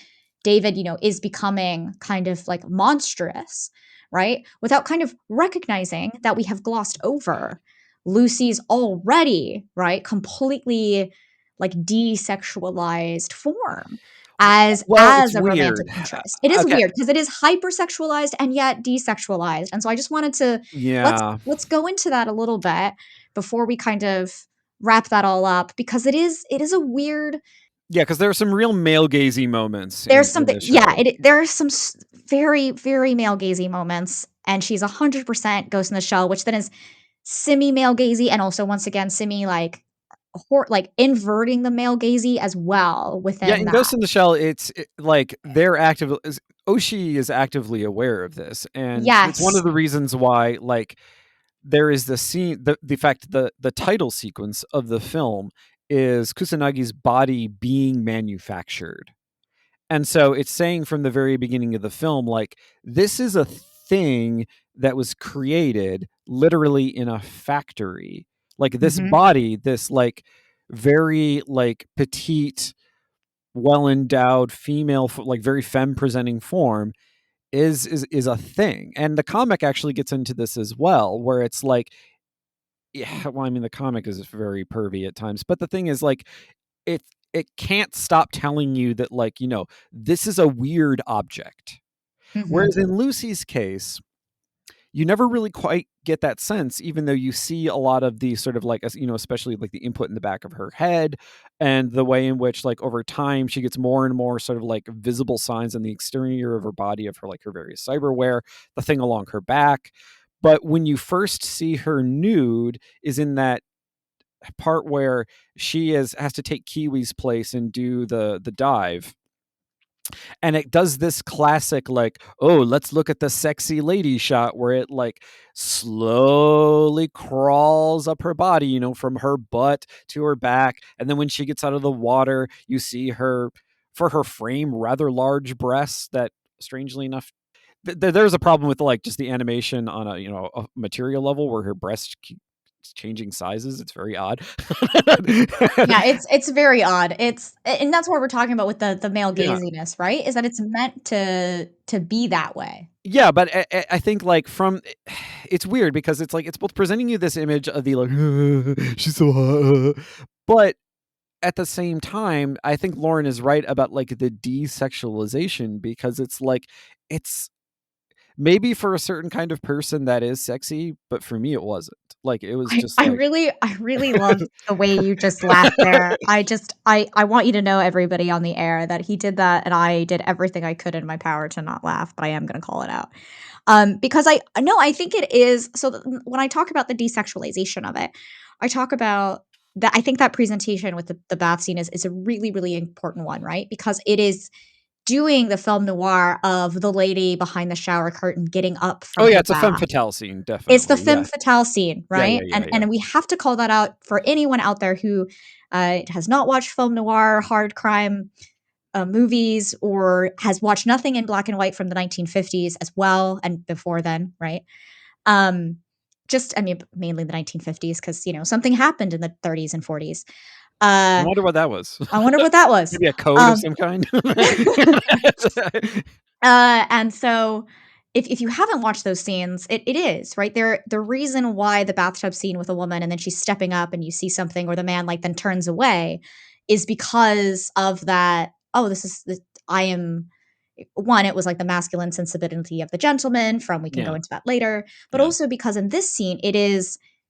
David, is becoming kind of like monstrous, right? Without kind of recognizing that we have glossed over Lucy's already, right, completely like desexualized form as Well, it's as a weird. romantic interest. It is Okay. weird because it is hypersexualized and yet desexualized. And so I just wanted to Yeah. let's go into that a little bit before we kind of wrap that all up because it is a weird. Yeah, because there are some real male gazy moments There's in something, the yeah, show. there are some very very male gazy moments, and she's 100% Ghost in the Shell, which then is semi male gazy, and also once again semi like inverting the male gazy as well Yeah, within in that. Ghost in the Shell, like they're active. Oshi is actively aware of this, and it's one Yes. of the reasons why, like, there is the scene, the fact, the title sequence of the film is Kusanagi's body being manufactured. And so it's saying from the very beginning of the film, like, this is a thing that was created literally in a factory. Like, this Hmm. body, this like very like petite, well endowed female, like very femme presenting form is a thing. And the comic actually gets into this as well, where it's like, yeah, well, I mean, the comic is very pervy at times, but the thing is, like, it it can't stop telling you that, like, this is a weird object. Hmm. Whereas in Lucy's case, you never really quite get that sense, even though you see a lot of the sort of like, especially like the input in the back of her head and the way in which, like, over time she gets more and more sort of like visible signs on the exterior of her body of her, like, her various cyberware, the thing along her back. But when you first see her nude is in that part where she has to take Kiwi's place and do the dive, and it does this classic, like, oh, let's look at the sexy lady shot, where it like slowly crawls up her body, from her butt to her back, and then when she gets out of the water, you see her, for her frame, rather large breasts that, strangely enough, there's a problem with, like, just the animation on a material level, where her breasts keep changing sizes. It's very odd. Yeah, it's very odd. And that's what we're talking about with the male Yeah. gaziness, right? Is that it's meant to be that way. Yeah, but I think, like, from it's weird because it's like it's both presenting you this image of the, like, she's so hot, but at the same time, I think Lauren is right about, like, the desexualization, because it's like, it's maybe for a certain kind of person that is sexy, but for me it wasn't. Like, it was I just I like, really I really loved the way you just laughed there. I want you to know, everybody on the air, that he did that, and I did everything I could in my power to not laugh, but I am gonna call it out. Because I think it is so when I talk about the desexualization of it, I talk about that. I think that presentation with the bath scene is a really, really important one, right? Because it is doing the film noir of the lady behind the shower curtain getting up oh from yeah, her it's a femme bath. fatale scene, It's the definitely. femme Yeah. fatale scene, Yeah, yeah, right? yeah, yeah. And we have to call that out for anyone out there who has not watched film noir, hard crime movies, or has watched nothing in black and white from the 1950s as well and before then, right? Um, just, I mean, mainly the 1950s because, something happened in the 30s and 40s. I Uh, wonder what that was. I wonder what that was. Maybe a code of Um, some kind? and so if you haven't watched those scenes, it is, right? The reason why the bathtub scene with a woman and then she's stepping up and you see something or the man like then turns away is because of that. Oh, I am one, it was like the masculine sensibility of the gentleman from we can go Yeah, into that later, but yeah, also because in this scene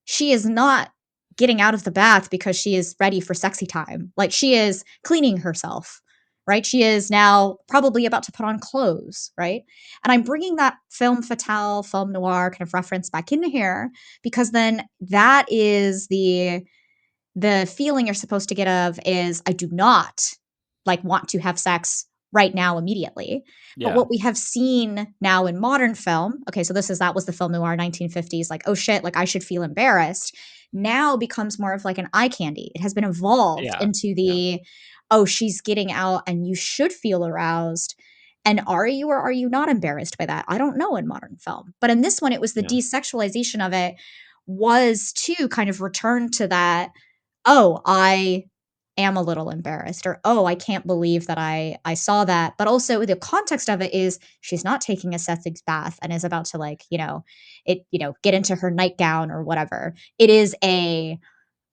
she is not getting out of the bath because she is ready for sexy time. Like she is cleaning herself, right? She is now probably about to put on clothes, right? And I'm bringing that film fatale, film noir kind of reference back into here because then that is the feeling you're supposed to get of is I do not like want to have sex right now immediately. But yeah, what we have seen now in modern film, okay, so that was the film noir 1950s, like, oh shit, like I should feel embarrassed, now becomes more of like an eye candy. It has been evolved yeah, into yeah, the, oh, she's getting out and you should feel aroused. And are you or are you not embarrassed by that? I don't know in modern film. But in this one, it was the yeah. desexualization of it was to kind of return to that, oh, I am a little embarrassed, or oh, I can't believe that I saw that. But also the context of it is she's not taking a septic bath and is about to, like, get into her nightgown or whatever. It is a,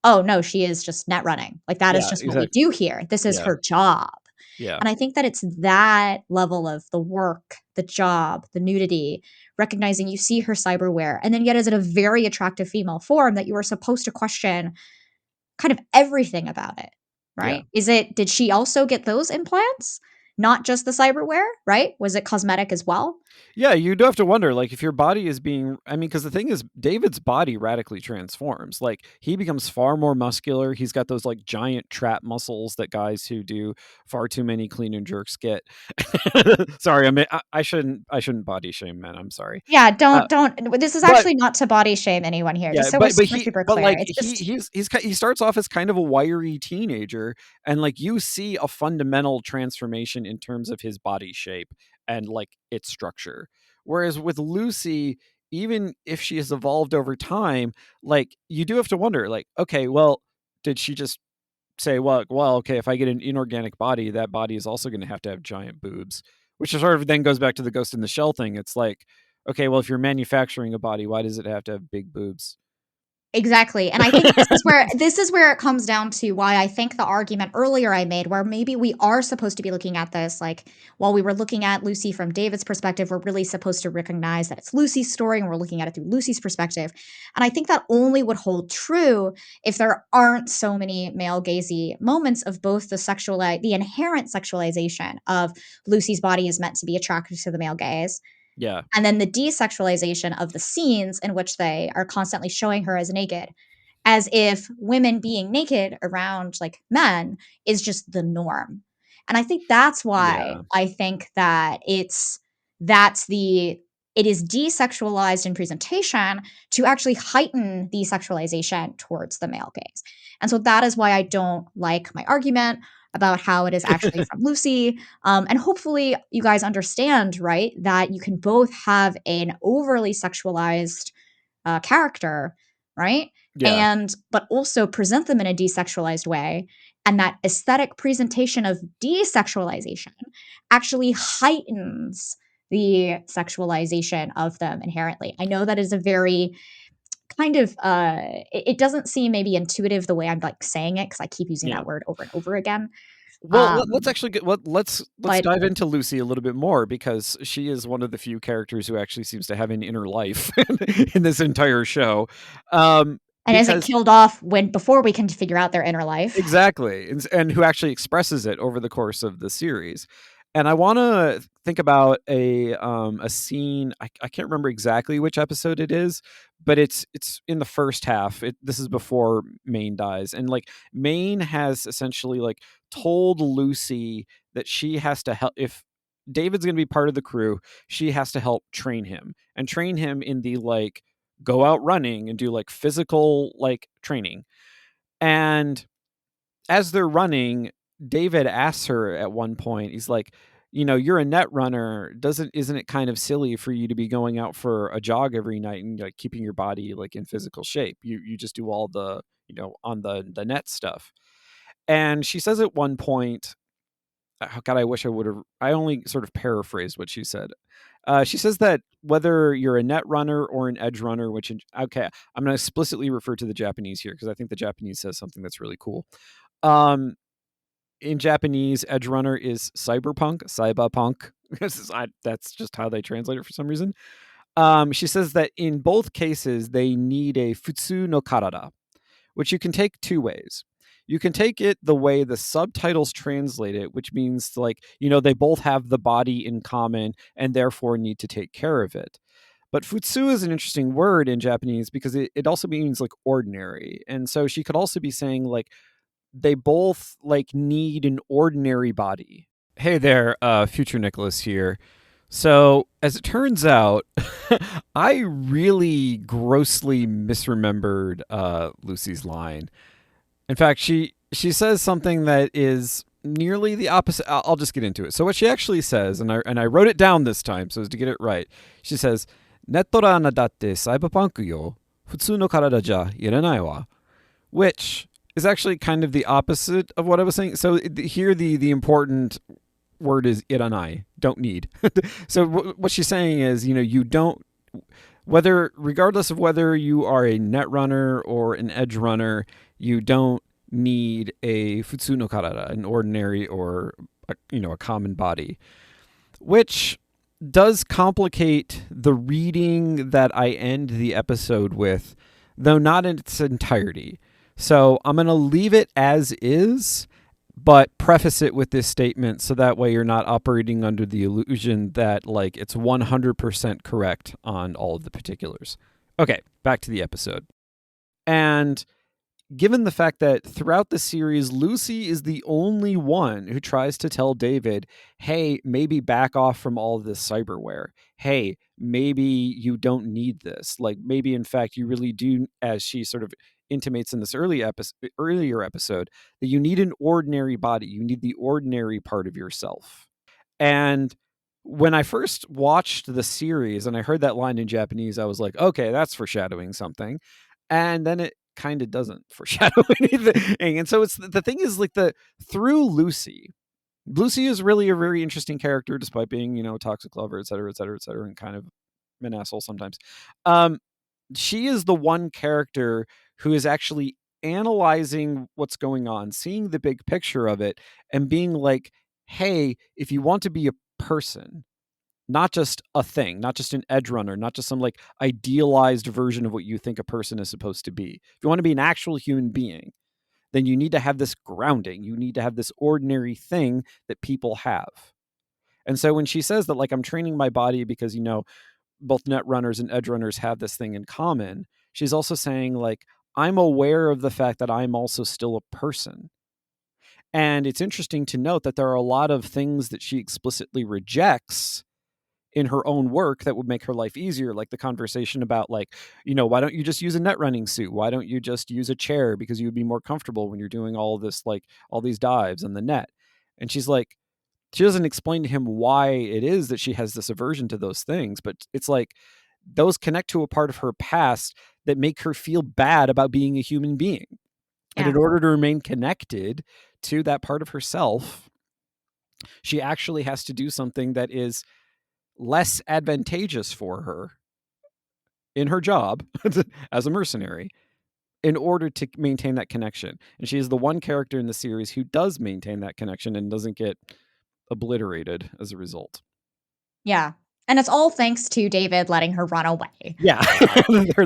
oh no, she is just net running. Like, that is Yeah, just what we exactly. do here. This is Yeah, her job. yeah, And I think that it's that level of the work, the job, the nudity, recognizing you see her cyberware, and then yet is it a very attractive female form that you are supposed to question kind of everything about it, yeah. right? Did she also get those implants? Not just the cyberware, right? Was it cosmetic as well? Yeah, you do have to wonder, like, if your body is being, I mean, because the thing is, David's body radically transforms. Like, he becomes far more muscular. He's got those, like, giant trap muscles that guys who do far too many clean and jerks get. Sorry, I shouldn't body shame men, I'm sorry. Yeah, Uh, don't this is but actually not to body shame anyone here, just yeah, so we're but super, he super but, clear. like, It's he just he's ki he starts off as kind of a wiry teenager, and, like, you see a fundamental transformation in terms of his body shape and, like, its structure. Whereas with Lucy, even if she has evolved over time, like, you do have to wonder, like, okay, well, did she just say, "Well, okay, if I get an inorganic body, that body is also gonna have to have giant boobs," which is sort of then goes back to the Ghost in the Shell thing. It's like, okay, well, if you're manufacturing a body, why does it have to have big boobs? exactly, and I think this is where it comes down to why I think the argument earlier I made, where maybe we are supposed to be looking at this, like, while we were looking at Lucy from David's perspective, we're really supposed to recognize that it's Lucy's story, and we're looking at it through Lucy's perspective, and I think that only would hold true if there aren't so many male gazy moments of both the inherent sexualization of Lucy's body is meant to be attractive to the male gaze, Yeah. and then the desexualization of the scenes in which they are constantly showing her as naked, as if women being naked around, like, men is just the norm. And I think that's why Yeah. I think that it is desexualized in presentation to actually heighten the sexualization towards the male gaze. And so that is why I don't like my argument about how it is actually from Lucy. And hopefully you guys understand, right, that you can both have an overly sexualized character, right? Yeah. And but also present them in a desexualized way. And that aesthetic presentation of desexualization actually heightens the sexualization of them inherently. I know that is a very kind of it doesn't seem maybe intuitive the way I'm, like, saying it, because I keep using Yeah. that word over and over again. Well, let's Um, actually get let's but dive into Lucy a little bit more because she is one of the few characters who actually seems to have an inner life in this entire show. and isn't Because killed off when before we can figure out their inner life. exactly, and who actually expresses it over the course of the series. And I want to think about a scene. I can't remember exactly which episode it is, but it's in the first half. This is before Maine dies, and like Maine has essentially like told Lucy that she has to help if David's going to be part of the crew. She has to help train him in the like go out running and do like physical like training. And as they're running, David asks her at one point, he's like, you're a net runner. Isn't it kind of silly for you to be going out for a jog every night and like keeping your body like in physical shape? You just do all the, on the net stuff. And she says at one point, oh God, I wish I would have. I only sort of paraphrased what she said. She says that whether you're a net runner or an edge runner, okay, I'm going to explicitly refer to the Japanese here because I think the Japanese says something that's really cool. Um, in Japanese, edge runner is cyberpunk. That's just how they translate it for some reason. She says that in both cases, they need a futsu no karada, which you can take two ways. You can take it the way the subtitles translate it, which means like, they both have the body in common and therefore need to take care of it. But futsu is an interesting word in Japanese because it also means like ordinary. And so she could also be saying like they both like need an ordinary body. Hey there, future Nicholas here. So, as it turns out, I really grossly misremembered Lucy's line. In fact, she says something that is nearly the opposite. I'll just get into it. So what she actually says, and I wrote it down this time so as to get it right. She says, "Nettora nadatte cyberpunk yo, Futsu no karada ja iranai wa, which is actually kind of the opposite of what I was saying. So here, the important word is iranai, don't need. So what she's saying is, you don't, whether, regardless of whether you are a net runner or an edge runner, you don't need a futsu no karada, an ordinary or a common body, which does complicate the reading that I end the episode with, though not in its entirety. So I'm going to leave it as is, but preface it with this statement so that way you're not operating under the illusion that like it's 100% correct on all of the particulars. Okay, back to the episode. And given the fact that throughout the series, Lucy is the only one who tries to tell David, hey, maybe back off from all of this cyberware. Hey, maybe you don't need this. Like, maybe, in fact, you really do, as she sort of intimates in this earlier episode, that you need an ordinary body. You need the ordinary part of yourself. And when I first watched the series and I heard that line in Japanese, I was like, okay, that's foreshadowing something. And then it kind of doesn't foreshadow anything. And so it's the thing is like through Lucy is really a very interesting character, despite being, a toxic lover, et cetera, et cetera, et cetera, and kind of an asshole sometimes. She is the one character who is actually analyzing what's going on, seeing the big picture of it, and being like, hey, if you want to be a person, not just a thing, not just an edge runner, not just some like idealized version of what you think a person is supposed to be. If you want to be an actual human being, then you need to have this grounding. You need to have this ordinary thing that people have. And so when she says that, like, I'm training my body because, both net runners and edge runners have this thing in common, she's also saying, like, I'm aware of the fact that I'm also still a person. And it's interesting to note that there are a lot of things that she explicitly rejects in her own work that would make her life easier, like the conversation about, like, why don't you just use a net running suit? Why don't you just use a chair, because you would be more comfortable when you're doing all this, like all these dives in the net. And she's like, she doesn't explain to him why it is that she has this aversion to those things, but it's like those connect to a part of her past that make her feel bad about being a human being. And Yeah. in order to remain connected to that part of herself, she actually has to do something that is less advantageous for her in her job as a mercenary in order to maintain that connection. And she is the one character in the series who does maintain that connection and doesn't get obliterated as a result. Yeah. And it's all thanks to David letting her run away. Yeah,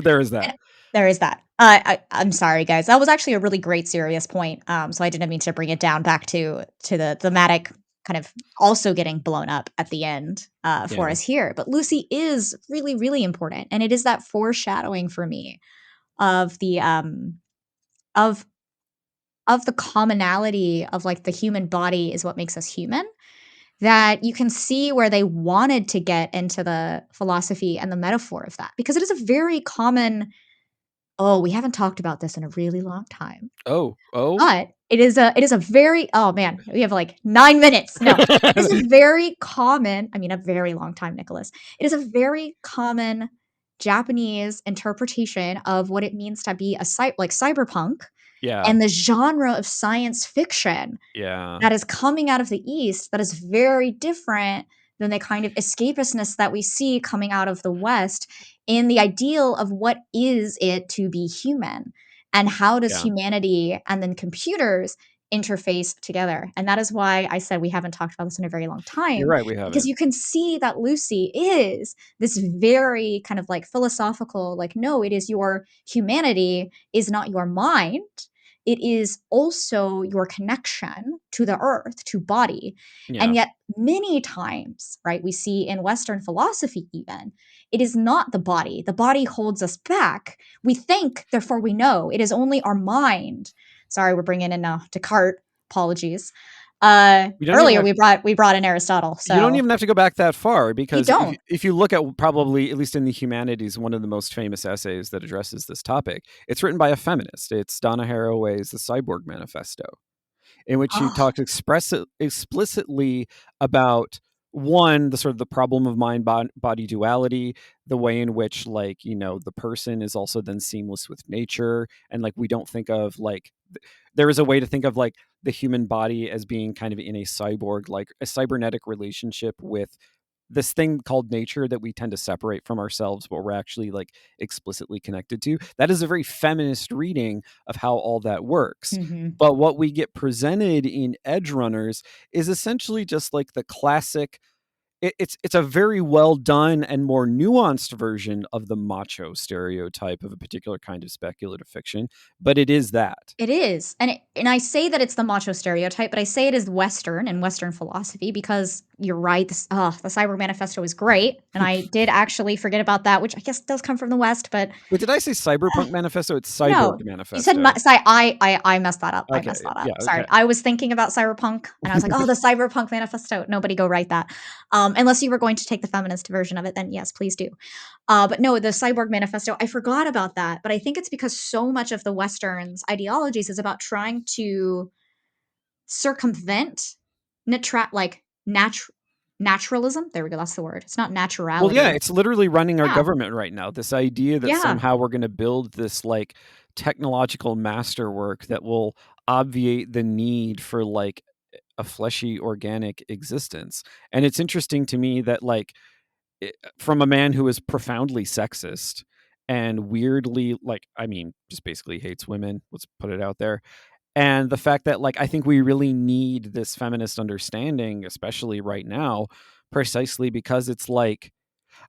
there is that. There is that. I'm sorry, guys. That was actually a really great serious point. So I didn't mean to bring it down back to the thematic kind of also getting blown up at the end for Yeah. us here. But Lucy is really, really important, and it is that foreshadowing for me of the of of the commonality of like the human body is what makes us human. That you can see where they wanted to get into the philosophy and the metaphor of that, because it is a very common. Oh, we haven't talked about this in a really long time. Oh. But it is a very oh, man, we have, like, 9 minutes. No. It is a very common I mean, a very long time, Nicholas. It is a very common Japanese interpretation of what it means to be a like, cyberpunk Yeah. and the genre of science fiction Yeah. that is coming out of the East that is very different than the kind of escapistness that we see coming out of the West in the ideal of what is it to be human and how does Yeah. humanity and then computers interface together. And that is why I said we haven't talked about this in a very long You're time, right, we because haven't. you can see that Lucy is this very kind of like philosophical, like, no, it is your humanity is not your mind, it is also your connection to the earth, to body. Yeah. And yet, many times, right, we see in Western philosophy, even, it is not the body. The body holds us back. We think, therefore we know. It is only our mind. Sorry, we're bringing in Descartes. Apologies. We don't even Earlier, have we brought in Aristotle. You don't So even have to go back that far, you because don't. if you look at, probably, at least in the humanities, one of the most famous essays that addresses this topic, it's written by a feminist. It's Donna Haraway's The Cyborg Manifesto, in which she Oh, talks explicitly about one, the sort of the problem of mind body duality, the way in which, like, the person is also then seamless with nature, and like we don't think of like there is a way to think of like the human body as being kind of in a cyborg, like a cybernetic relationship with this thing called nature that we tend to separate from ourselves, but we're actually like explicitly connected to. That is a very feminist reading of how all that works. Mhm. But what we get presented in Edgerunners is essentially just like the classic. It's a very well done and more nuanced version of the macho stereotype of a particular kind of speculative fiction, but it is that. It is. And I say that it's the macho stereotype, but I say it is Western and Western philosophy because you're right. The Cyber Manifesto is great. And I did actually forget about that, which I guess does come from the West, but Wait, did I say Cyberpunk Manifesto? It's Cyborg no. You said Manifesto. I messed that up. I Okay, messed that up. yeah, Sorry. okay. I was thinking about Cyberpunk and I was like, oh, the Cyberpunk Manifesto. Nobody go write that. Unless you were going to take the feminist version of it, then yes, please do. But no, the Cyborg Manifesto, I forgot about that. But I think it's because so much of the Western's ideologies is about trying to circumvent like naturalism. There we go. That's the word. It's not Well, yeah, naturality. it's literally running our Yeah. government right now. This idea that Yeah. somehow we're going to build this like technological masterwork that will obviate the need for like a fleshy organic existence. And it's interesting to me that like from a man who is profoundly sexist and weirdly, like, I mean, just basically hates women, let's put it out there. And the fact that like I think we really need this feminist understanding, especially right now, precisely because it's like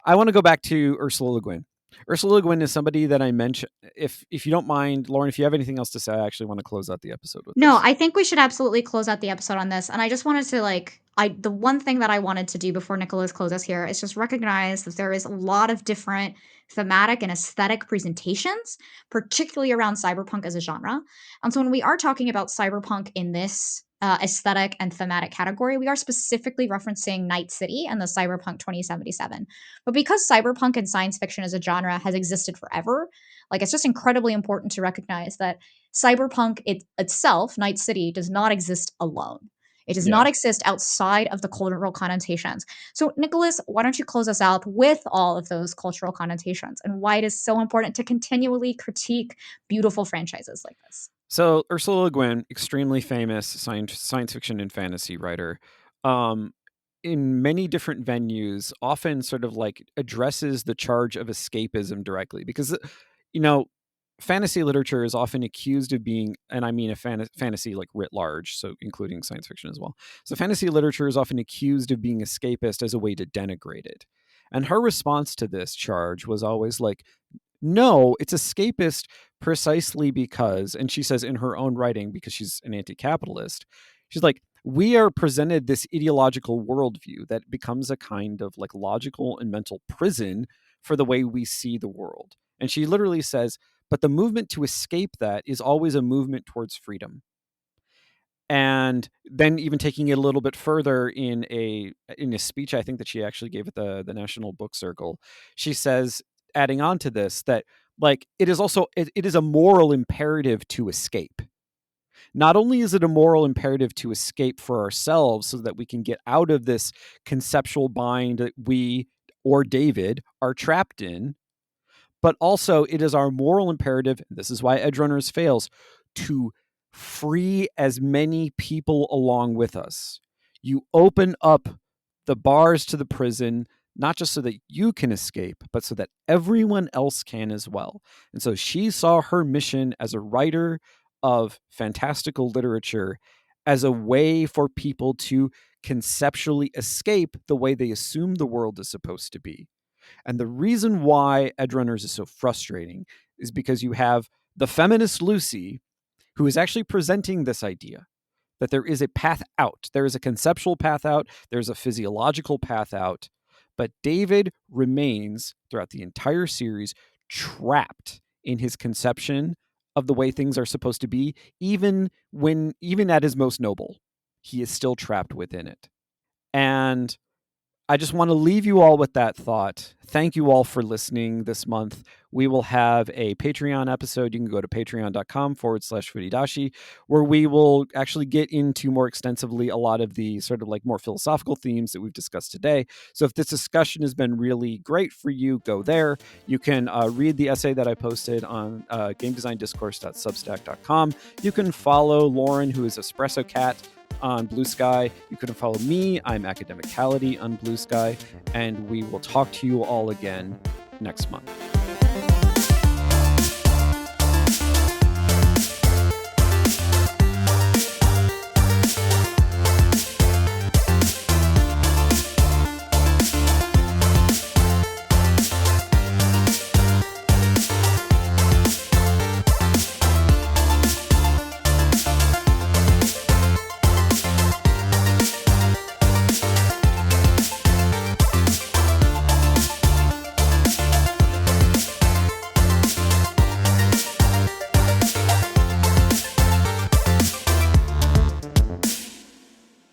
I want to go back to Ursula Le Guin. Ursula Le Guin is somebody that I mentioned. If you don't mind, Lauren, if you have anything else to say, I actually want to close out the episode with No, this. I think we should absolutely close out the episode on this. And I just wanted to the one thing that I wanted to do before Nicholas closes here is just recognize that there is a lot of different thematic and aesthetic presentations, particularly around cyberpunk as a genre. And so when we are talking about cyberpunk in this aesthetic and thematic category, we are specifically referencing Night City and the Cyberpunk 2077. But because cyberpunk and science fiction as a genre has existed forever, like it's just incredibly important to recognize that Cyberpunk itself, Night City, does not exist alone. It does Yeah. not exist outside of the cultural connotations. So, Nicholas, why don't you close us out with all of those cultural connotations and why it is so important to continually critique beautiful franchises like this? So Ursula Le Guin, extremely famous science fiction and fantasy writer, um, in many different venues, often sort of like addresses the charge of escapism directly because you know fantasy literature is often accused of being, and I mean a fantasy like writ large, so including science fiction as well. So fantasy literature is often accused of being escapist as a way to denigrate it. And her response to this charge was always like, no, it's escapist precisely because, and she says in her own writing, because she's an anti capitalist, she's like, we are presented this ideological worldview that becomes a kind of like logical and mental prison for the way we see the world. And she literally says, but the movement to escape that is always a movement towards freedom. And then even taking it a little bit further in a speech I think that she actually gave at the National Book Circle, she says, adding on to this, that like it is a moral imperative to escape. Not only is it a moral imperative to escape for ourselves so that we can get out of this conceptual bind that we or David are trapped in, but also it is our moral imperative, and this is why Edgerunners fails, to free as many people along with us. You open up the bars to the prison, not just so that you can escape, but so that everyone else can as well. And so she saw her mission as a writer of fantastical literature as a way for people to conceptually escape the way they assume the world is supposed to be. And the reason why Edgerunners is so frustrating is because you have the feminist Lucy, who is actually presenting this idea that there is a path out. There is a conceptual path out. There's a physiological path out. But David remains, throughout the entire series, trapped in his conception of the way things are supposed to be, even at his most noble. He is still trapped within it. And I just want to leave you all with that thought. Thank you all for listening this month. We will have a Patreon episode. You can go to patreon.com/Furidashi, where we will actually get into more extensively a lot of the sort of like more philosophical themes that we've discussed today. So if this discussion has been really great for you, go there. You can read the essay that I posted on gamedesigndiscourse.substack.com. You can follow Lauren, who is Espresso Cat, on Blue Sky. You can follow me. I'm Academicality on Blue Sky. And we will talk to you all again next month.